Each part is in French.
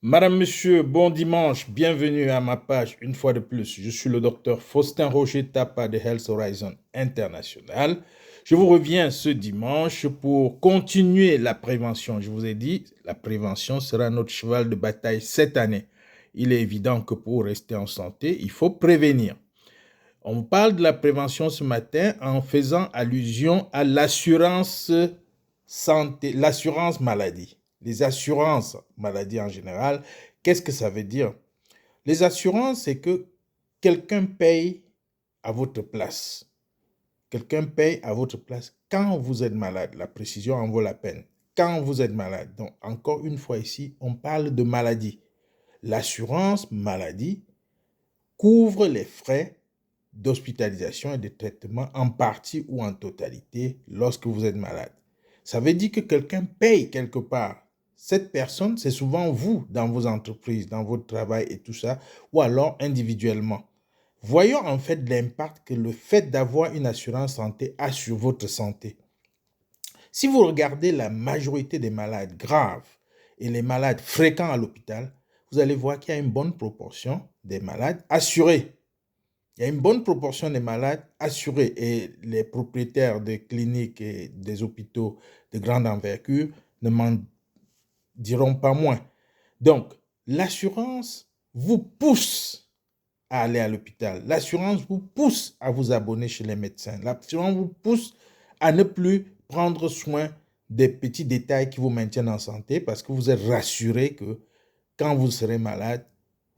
Madame, Monsieur, bon dimanche, bienvenue à ma page une fois de plus. Je suis le docteur Faustin Roger Tapa de Health Horizon International. Je vous reviens ce dimanche pour continuer la prévention. Je vous ai dit, la prévention sera notre cheval de bataille cette année. Il est évident que pour rester en santé, il faut prévenir. On parle de la prévention ce matin en faisant allusion à l'assurance santé, l'assurance maladie. Les assurances maladie en général, qu'est-ce que ça veut dire? Les assurances, c'est que quelqu'un paye à votre place. Quelqu'un paye à votre place quand vous êtes malade. La précision en vaut la peine. Quand vous êtes malade. Donc, encore une fois ici, on parle de maladie. L'assurance maladie couvre les frais d'hospitalisation et de traitement en partie ou en totalité lorsque vous êtes malade. Ça veut dire que quelqu'un paye quelque part. Cette personne, c'est souvent vous dans vos entreprises, dans votre travail et tout ça, ou alors individuellement. Voyons en fait l'impact que le fait d'avoir une assurance santé a sur votre santé. Si vous regardez la majorité des malades graves et les malades fréquents à l'hôpital, vous allez voir qu'il y a une bonne proportion des malades assurés. Il y a une bonne proportion des malades assurés et les propriétaires des cliniques et des hôpitaux de grande envergure ne m'en diront pas moins. Donc, l'assurance vous pousse à aller à l'hôpital. L'assurance vous pousse à vous abonner chez les médecins. L'assurance vous pousse à ne plus prendre soin des petits détails qui vous maintiennent en santé parce que vous êtes rassuré que quand vous serez malade,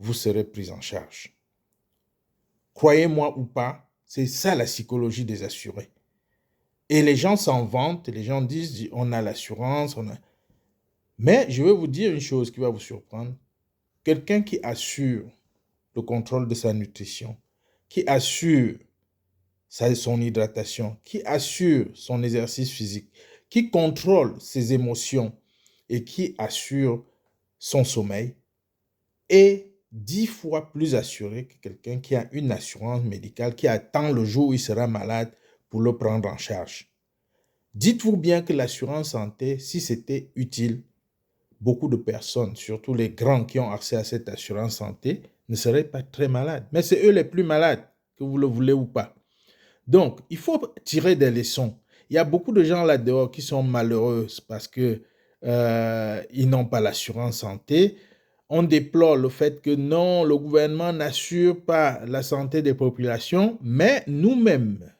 vous serez pris en charge. Croyez-moi ou pas, c'est ça la psychologie des assurés. Et les gens s'en vantent, les gens disent on a l'assurance, on a... Mais je vais vous dire une chose qui va vous surprendre. Quelqu'un qui assure le contrôle de sa nutrition, qui assure son hydratation, qui assure son exercice physique, qui contrôle ses émotions et qui assure son sommeil, est 10 fois plus assuré que quelqu'un qui a une assurance médicale, qui attend le jour où il sera malade pour le prendre en charge. Dites-vous bien que l'assurance santé, si c'était utile, beaucoup de personnes, surtout les grands qui ont accès à cette assurance santé, ne seraient pas très malades. Mais c'est eux les plus malades, que vous le voulez ou pas. Donc, il faut tirer des leçons. Il y a beaucoup de gens là-dehors qui sont malheureux parce que ils n'ont pas l'assurance santé. On déplore le fait que non, le gouvernement n'assure pas la santé des populations, mais nous-mêmes,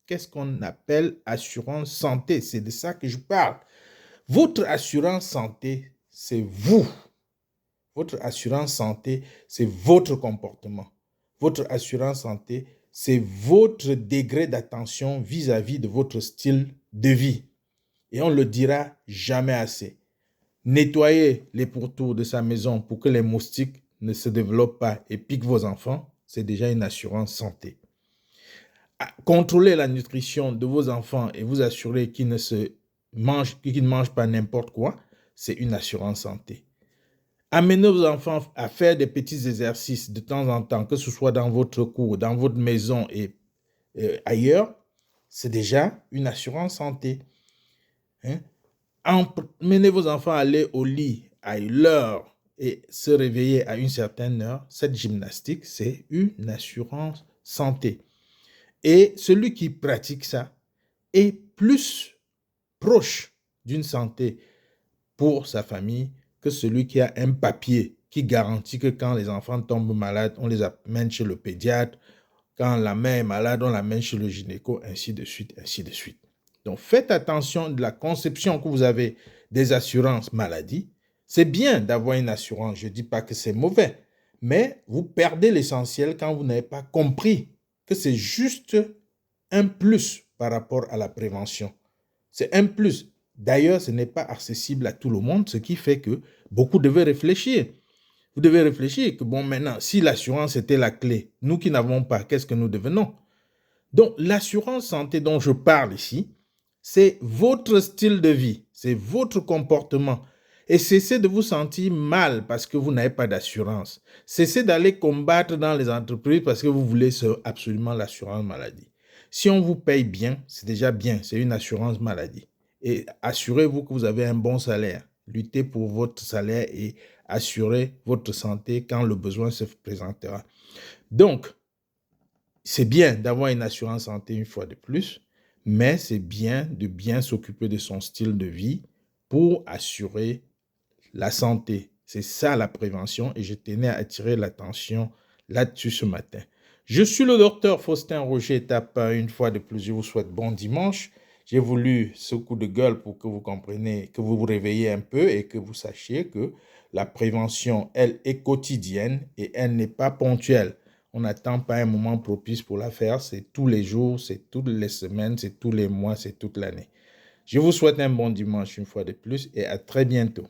qu'est-ce qu'on appelle assurance santé? C'est de ça que je parle. Votre assurance santé, c'est vous. Votre assurance santé, c'est votre comportement. Votre assurance santé, c'est votre degré d'attention vis-à-vis de votre style de vie. Et on ne le dira jamais assez. Nettoyer les pourtours de sa maison pour que les moustiques ne se développent pas et piquent vos enfants, c'est déjà une assurance santé. Contrôler la nutrition de vos enfants et vous assurer qu'ils ne mangent pas n'importe quoi, c'est une assurance santé. Amenez vos enfants à faire des petits exercices de temps en temps, que ce soit dans votre cour, dans votre maison et ailleurs, c'est déjà une assurance santé. Hein? Emmenez vos enfants à aller au lit à l'heure et se réveiller à une certaine heure. Cette gymnastique, c'est une assurance santé. Et celui qui pratique ça est plus proche d'une santé pour sa famille que celui qui a un papier qui garantit que quand les enfants tombent malades, on les amène chez le pédiatre. Quand la mère est malade, on l'amène chez le gynéco, ainsi de suite, ainsi de suite. Donc, faites attention de la conception que vous avez des assurances maladie. C'est bien d'avoir une assurance, je ne dis pas que c'est mauvais, mais vous perdez l'essentiel quand vous n'avez pas compris que c'est juste un plus par rapport à la prévention. C'est un plus. D'ailleurs, ce n'est pas accessible à tout le monde, ce qui fait que beaucoup devaient réfléchir. Vous devez réfléchir que, bon, maintenant, si l'assurance était la clé, nous qui n'avons pas, qu'est-ce que nous devenons? Donc, l'assurance santé dont je parle ici, c'est votre style de vie, c'est votre comportement. Et cessez de vous sentir mal parce que vous n'avez pas d'assurance. Cessez d'aller combattre dans les entreprises parce que vous voulez absolument l'assurance maladie. Si on vous paye bien, c'est déjà bien, c'est une assurance maladie. Et assurez-vous que vous avez un bon salaire. lutter pour votre salaire et assurer votre santé quand le besoin se présentera. Donc, c'est bien d'avoir une assurance santé une fois de plus, mais c'est bien de bien s'occuper de son style de vie pour assurer la santé. C'est ça la prévention et je tenais à attirer l'attention là-dessus ce matin. Je suis le docteur Faustin Roger Tapin. Une fois de plus, je vous souhaite bon dimanche. J'ai voulu ce coup de gueule pour que vous compreniez, que vous vous réveillez un peu et que vous sachiez que la prévention, elle, est quotidienne et elle n'est pas ponctuelle. On n'attend pas un moment propice pour la faire. C'est tous les jours, c'est toutes les semaines, c'est tous les mois, c'est toute l'année. Je vous souhaite un bon dimanche une fois de plus et à très bientôt.